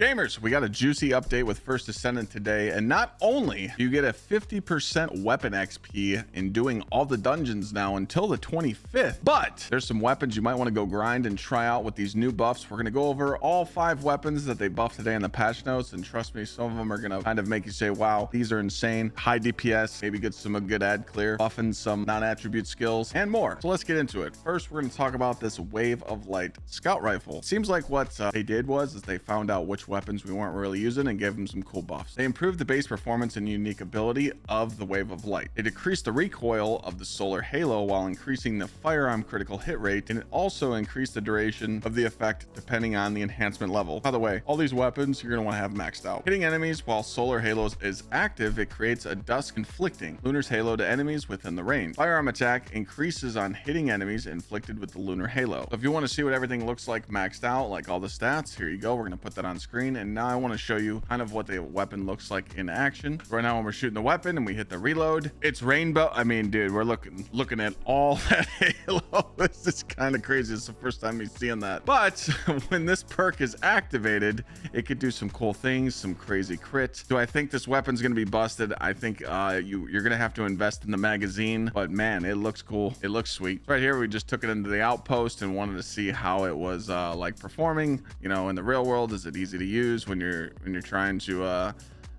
Gamers, we got a juicy update with first Descendant today, and not only do you get a 50% weapon XP in doing all the dungeons now until the 25th, but there's some weapons you might want to go grind and try out with these new buffs. We're going to go over all 5 weapons that they buffed today in the patch notes, and trust me, some of them are going to kind of make you say, wow, these are insane. High DPS, maybe get some good ad clear, buffing some non-attribute skills, and more. So let's get into it. First, we're going to talk about this Wave of Light scout rifle. Seems like what they did was they found out which weapons we weren't really using and gave them some cool buffs. They improved the base performance and unique ability of the Wave of Light. It decreased the recoil of the solar halo while increasing the firearm critical hit rate, and it also increased the duration of the effect depending on the enhancement level. By the way, all these weapons you're going to want to have maxed out. Hitting enemies while solar halos is active, it creates a dust inflicting lunar's halo to enemies within the range. Firearm attack increases on hitting enemies inflicted with the lunar halo. So if you want to see what everything looks like maxed out, like all the stats, here you go. We're going to put that on screen, and now I want to show you kind of what the weapon looks like in action. Right now when we're shooting the weapon and we hit the reload, it's rainbow. I mean, dude, we're looking at all that halo. This is kind of crazy. It's the first time he's seeing that. But when this perk is activated, it could do some cool things, some crazy crit. Do I think this weapon's going to be busted? I think you're going to have to invest in the magazine, but man, it looks cool. It looks sweet. Right here, we just took it into the outpost and wanted to see how it was like performing, you know, in the real world. Is it easy to use when you're trying to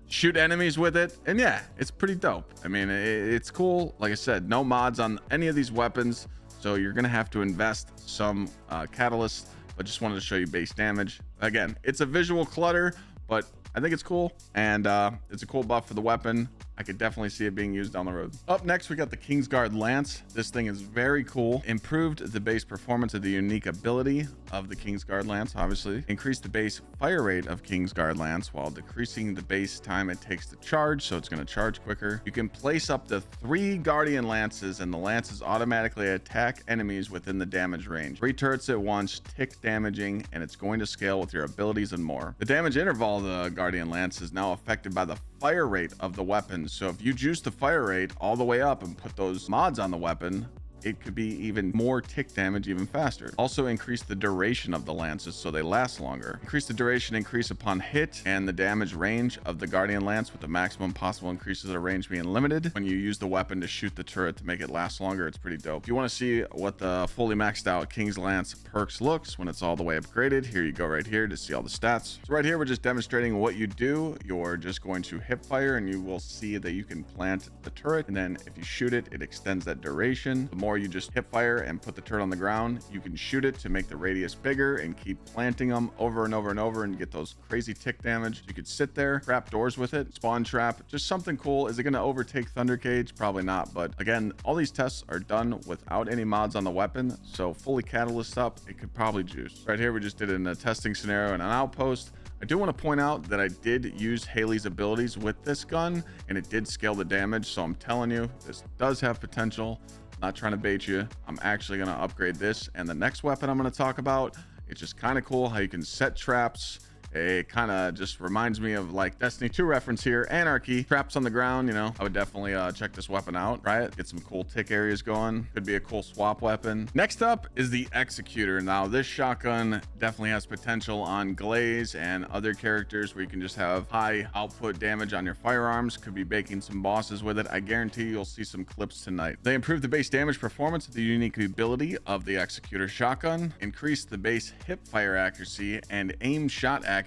shoot enemies with it? And yeah, it's pretty dope. I mean, it's cool. Like I said, no mods on any of these weapons, so you're gonna have to invest some catalyst, but just wanted to show you base damage. Again, it's a visual clutter, but I think it's cool, and it's a cool buff for the weapon. I could definitely see it being used down the road. Up next, we got the Kingsguard Lance. This thing is very cool. Improved the base performance of the unique ability of the Kingsguard Lance, obviously. Increased the base fire rate of Kingsguard Lance while decreasing the base time it takes to charge, so it's going to charge quicker. You can place up to 3 Guardian Lances, and the Lances automatically attack enemies within the damage range. 3 turrets at once, tick damaging, and it's going to scale with your abilities and more. The damage interval of the Guardian Lance is now affected by the fire rate of the weapon. So if you juice the fire rate all the way up and put those mods on the weapon, it could be even more tick damage even faster. Also increase the duration of the lances so they last longer. Increase the duration increase upon hit and the damage range of the Guardian Lance with the maximum possible increases of range being limited. When you use the weapon to shoot the turret to make it last longer, it's pretty dope. If you want to see what the fully maxed out King's Lance perks looks when it's all the way upgraded, here you go right here to see all the stats. So right here, we're just demonstrating what you do. You're just going to hip fire and you will see that you can plant the turret, and then if you shoot it, it extends that duration. The more you just hip fire and put the turret on the ground, you can shoot it to make the radius bigger and keep planting them over and over and over and get those crazy tick damage. You could sit there, trap doors with it, spawn trap, just something cool. Is it going to overtake Thunder Cage? Probably not, but again, all these tests are done without any mods on the weapon, so fully catalyst up, it could probably juice. Right here, we just did it in a testing scenario in an outpost. I do want to point out that I did use Haley's abilities with this gun, and it did scale the damage, so I'm telling you, this does have potential. Not trying to bait you. I'm actually going to upgrade this, and the next weapon I'm going to talk about, it's just kind of cool how you can set traps. It kind of just reminds me of like Destiny 2 reference here, Anarchy. Traps on the ground, you know. I would definitely check this weapon out, right? Get some cool tick areas going. Could be a cool swap weapon. Next up is the Executor. Now this shotgun definitely has potential on Glaze and other characters where you can just have high output damage on your firearms. Could be baking some bosses with it. I guarantee you'll see some clips tonight. They improved the base damage performance of the unique ability of the Executor shotgun, increased the base hip fire accuracy and aim shot accuracy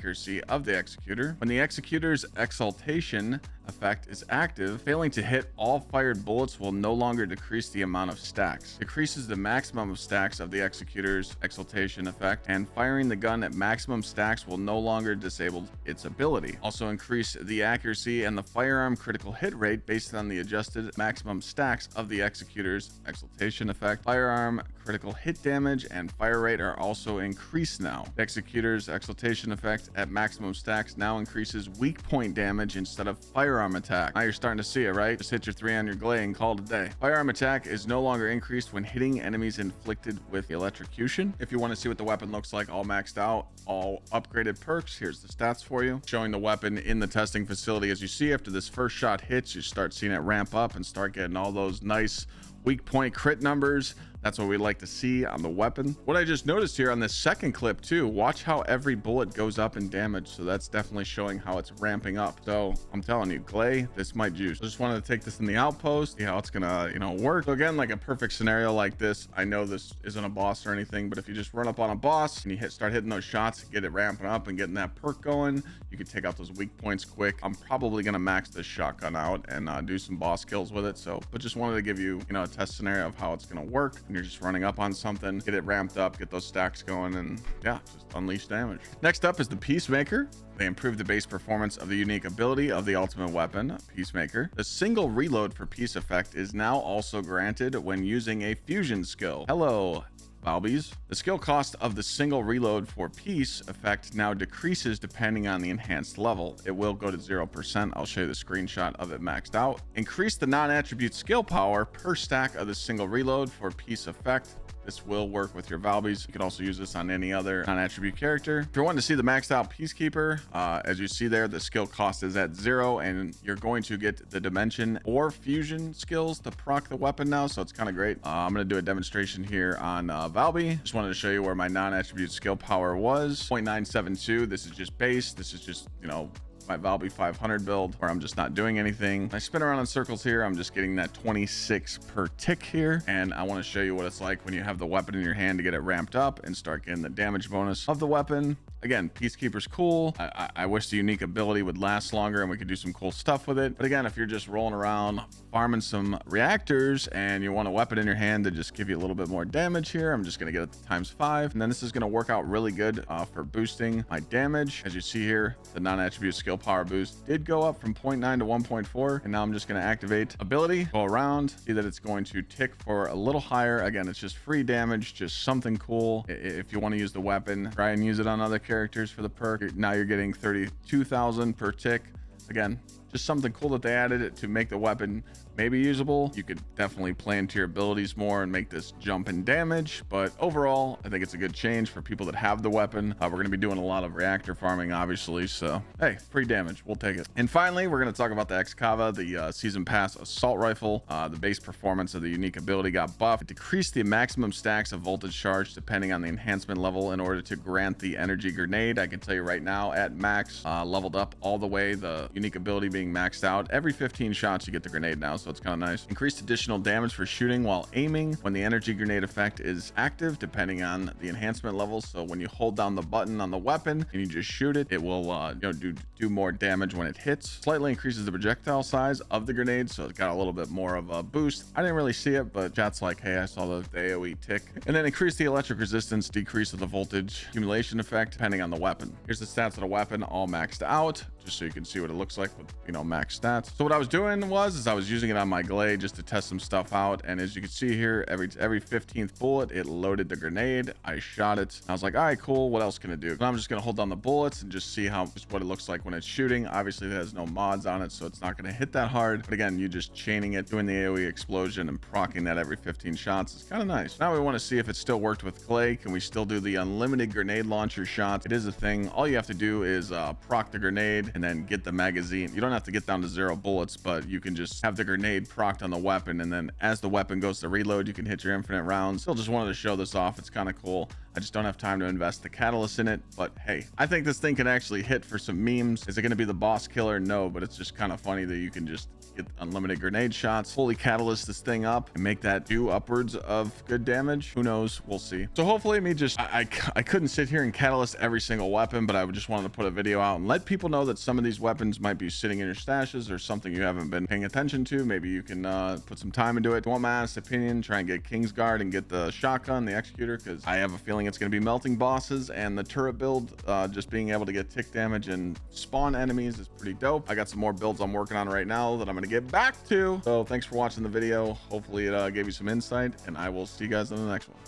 of the Executor. When the Executor's exaltation effect is active, failing to hit all fired bullets will no longer decrease the amount of stacks. Decreases the maximum of stacks of the Executor's exaltation effect, and firing the gun at maximum stacks will no longer disable its ability. Also increase the accuracy and the firearm critical hit rate based on the adjusted maximum stacks of the Executor's exaltation effect. Firearm critical hit damage and fire rate are also increased now. The Executor's exaltation effect at maximum stacks now increases weak point damage instead of firearm attack. Now you're starting to see it, right? Just hit your 3 on your glade and call it a day. Firearm attack is no longer increased when hitting enemies inflicted with electrocution. If you want to see what the weapon looks like all maxed out, all upgraded perks, here's the stats for you, showing the weapon in the testing facility. As you see, after this first shot hits, you start seeing it ramp up and start getting all those nice weak point crit numbers. That's what we like to see on the weapon. What I just noticed here on this second clip too, watch how every bullet goes up in damage. So that's definitely showing how it's ramping up. So I'm telling you, Glay, this might juice. I just wanted to take this in the outpost, see how it's gonna, you know, work. So again, like a perfect scenario like this, I know this isn't a boss or anything, but if you just run up on a boss and you start hitting those shots, get it ramping up and getting that perk going, you can take out those weak points quick. I'm probably gonna max this shotgun out and do some boss kills with it. So, but just wanted to give you, you know, a test scenario of how it's gonna work. And you're just running up on something, get it ramped up, get those stacks going, and yeah, just unleash damage. Next up is the Peacemaker. They improved the base performance of the unique ability of the ultimate weapon, Peacemaker. The single reload for Peace effect is now also granted when using a fusion skill. Hello, Valbies. The skill cost of the single reload for Peace effect now decreases depending on the enhanced level. It will go to 0%. I'll show you the screenshot of it maxed out. Increase the non-attribute skill power per stack of the single reload for Peace effect. This will work with your Valbies. You can also use this on any other non-attribute character. If you're wanting to see the maxed out Peacekeeper, as you see there, the skill cost is at 0, and you're going to get the dimension or fusion skills to proc the weapon now. So it's kind of great. I'm going to do a demonstration here on Valby. Just wanted to show you where my non-attribute skill power was. 0.972. This is just base. This is just, you know, my Valby 500 build where I'm just not doing anything. I spin around in circles here. I'm just getting that 26 per tick here. And I want to show you what it's like when you have the weapon in your hand to get it ramped up and start getting the damage bonus of the weapon. Again, Peacekeeper's cool. I wish the unique ability would last longer and we could do some cool stuff with it. But again, if you're just rolling around farming some reactors and you want a weapon in your hand to just give you a little bit more damage here, I'm just going to get it to ×5. And then this is going to work out really good for boosting my damage. As you see here, the non-attribute skill power boost did go up from 0.9 to 1.4. And now I'm just going to activate ability, go around, see that it's going to tick for a little higher. Again, it's just free damage, just something cool. If you want to use the weapon, try and use it on other characters for the perk. Now you're getting 32,000 per tick. Again, just something cool that they added it to make the weapon maybe usable. You could definitely play into your abilities more and make this jump in damage, but overall I think it's a good change for people that have the weapon. We're going to be doing a lot of reactor farming obviously, so hey, free damage, we'll take it. And finally, we're going to talk about the Excava, the season pass assault rifle. The base performance of the unique ability got buffed. It decreased the maximum stacks of voltage charge depending on the enhancement level in order to grant the energy grenade. I can tell you right now at max, leveled up all the way, the unique ability being maxed out. Every 15 shots you get the grenade now, so it's kind of nice. Increased additional damage for shooting while aiming when the energy grenade effect is active depending on the enhancement level. So when you hold down the button on the weapon and you just shoot it, it will you know, do more damage when it hits. Slightly increases the projectile size of the grenade, so it's got a little bit more of a boost. I didn't really see it, but chat's like, hey, I saw the AoE tick. And then increase the electric resistance, decrease of the voltage accumulation effect depending on the weapon. Here's the stats of the weapon all maxed out, just so you can see what it looks like with, you know, max stats. So what I was doing is I was using it on my Glade just to test some stuff out, and as you can see here, every 15th bullet it loaded the grenade. I shot it. I was like, all right, cool, what else can it do? And I'm just gonna hold down the bullets and just see what it looks like when it's shooting. Obviously it has no mods on it, so it's not gonna hit that hard, but again, you just chaining it, doing the AoE explosion and proccing that every 15 shots is kind of nice. Now we want to see if it still worked with Clay. Can we still do the unlimited grenade launcher shots? It is a thing. All you have to do is proc the grenade and then get the magazine. You don't have to get down to 0 bullets, but you can just have the grenade procced on the weapon, and then as the weapon goes to reload, you can hit your infinite rounds. Still just wanted to show this off. It's kind of cool. I just don't have time to invest the catalyst in it, but hey, I think this thing can actually hit for some memes. Is it going to be the boss killer? No, but it's just kind of funny that you can just get unlimited grenade shots, fully catalyst this thing up and make that do upwards of good damage. Who knows? We'll see. So hopefully I couldn't sit here and catalyst every single weapon, but I just wanted to put a video out and let people know that some of these weapons might be sitting in your stashes or something you haven't been paying attention to. Maybe you can put some time into it. If you want my honest opinion, try and get Kingsguard and get the shotgun, the Executor, because I have a feeling it's going to be melting bosses, and the turret build, just being able to get tick damage and spawn enemies is pretty dope. I got some more builds I'm working on right now that I'm going to get back to. So thanks for watching the video. Hopefully it gave you some insight, and I will see you guys in the next one.